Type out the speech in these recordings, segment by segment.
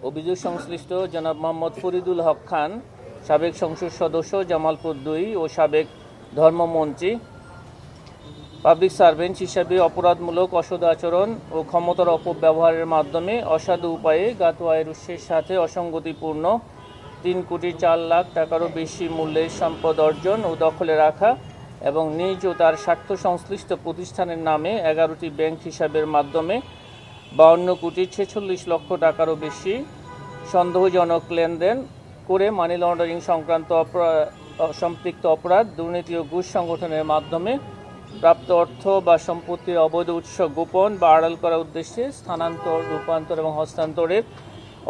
অভিযোগ সংশ্লিষ্ট জনাব মোহাম্মদ ফরিদুল হক খান, সাবেক সংসদ সদস্য জামালপুর 2 ও সাবেক ধর্মমন্ত্রী, পাবলিক সার্ভেন্ট হিসাবে অপরাধমূলক অসৎ আচরণ ও ক্ষমতার অপব্যবহারের মাধ্যমে অসাধু উপায়ে জ্ঞাত আয়ের উৎসের সাথে অসঙ্গতিপূর্ণ 3,04,00,000 টাকারও বেশি মূল্যের সম্পদ অর্জন ও দখলে রাখা এবং নিজ ও তার স্বার্থ সংশ্লিষ্ট প্রতিষ্ঠানের নামে 11টি ব্যাংক হিসাবের মাধ্যমে 52,46,00,000 টাকারও বেশি সন্দেহজনক লেনদেন করে মানি লন্ডারিং সংক্রান্ত সম্পৃক্ত অপরাধ, দুর্নীতি ও ঘুষ সংগঠনের মাধ্যমে প্রাপ্ত অর্থ বা সম্পত্তির অবৈধ উৎস গোপন বা আড়াল করার উদ্দেশ্যে স্থানান্তর, রূপান্তর এবং হস্তান্তরের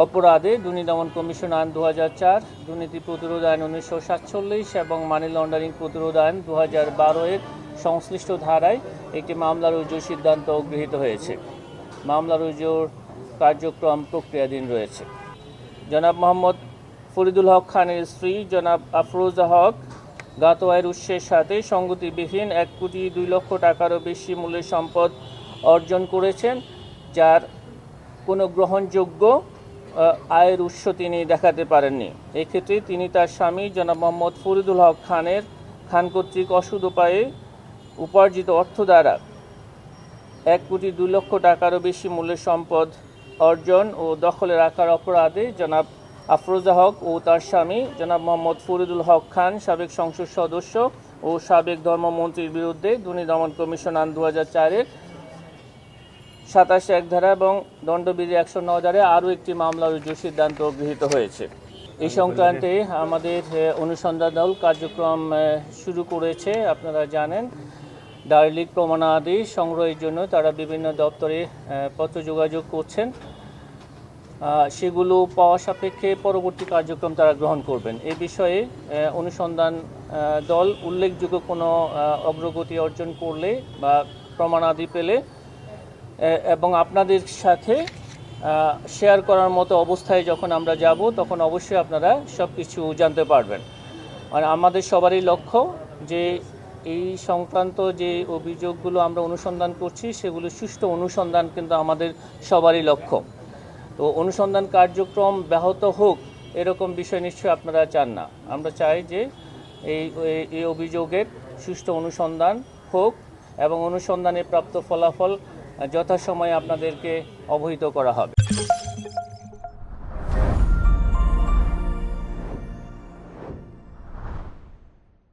অপরাধে দুর্নীতি দমন কমিশন আইন 2004, দুর্নীতি প্রতিরোধ আইন 1947 এবং মানি লন্ডারিং প্রতিরোধ আইন 2012 সংশ্লিষ্ট ধারায় একটি মামলা রুজুর সিদ্ধান্ত গৃহীত হয়েছে। মামলা রুজুর কার্যক্রম প্রক্রিয়াধীন রয়েছে। জনাব মোহাম্মদ ফরিদুল হক খানের স্ত্রী জনাব আফরোজা হক জ্ঞাত আয়ের উৎসের সাথে সঙ্গতিবিহীন 1,02,00,000 টাকারও বেশি মূল্যের সম্পদ অর্জন করেছেন, যার কোনো গ্রহণযোগ্য আয়ের উৎস তিনি দেখাতে পারেননি। এক্ষেত্রে তিনি তার স্বামী জনাব মোহাম্মদ ফরিদুল হক খান কর্তৃক অসৎ উপায়ে উপার্জিত অর্থ দ্বারা 1,02,00,000 টাকারও বেশি মূল্যের সম্পদ অর্জন ও দখলে রাখার অপরাধে জনাব আফরোজা হক ও তার স্বামী জনাব মোহাম্মদ ফরিদুল হক খান, সাবেক সংসদ সদস্য ও সাবেক ধর্মমন্ত্রীর বিরুদ্ধে দুর্নীতি দমন কমিশন আইন 2004 27 ধারা এবং দণ্ডবিধি 109 ধারায় আরও একটি মামলা রুজুর সিদ্ধান্ত গৃহীত হয়েছে। এই সংক্রান্তে আমাদের অনুসন্ধান দল কার্যক্রম শুরু করেছে। আপনারা জানেন, দালিলিক প্রমাণাদি সংগ্রহের জন্য তারা বিভিন্ন দপ্তরে পত্র যোগাযোগ করছেন। সেগুলো পাওয়া সাপেক্ষে পরবর্তী কার্যক্রম তারা গ্রহণ করবেন। এ বিষয়ে অনুসন্ধান দল উল্লেখযোগ্য কোনো অগ্রগতি অর্জন করলে বা প্রমাণাদি পেলে এবং আপনাদের সাথে শেয়ার করার মতো অবস্থায় যখন আমরা যাব, তখন অবশ্যই আপনারা সব কিছু জানতে পারবেন। আর আমাদের সবারই লক্ষ্য যে এই সংক্রান্ত যে অভিযোগগুলো আমরা অনুসন্ধান করছি, সেগুলো সুষ্ঠু অনুসন্ধান কিন্তু আমাদের সবারই লক্ষ্য। তো অনুসন্ধান কার্যক্রম ব্যাহত হোক এরকম বিষয় নিশ্চয়ই আপনারা চান না। আমরা চাই যে এই অভিযোগের সুষ্ঠু অনুসন্ধান হোক এবং অনুসন্ধানে প্রাপ্ত ফলাফল যথাসময়ে আপনাদেরকে অবহিত করা হবে।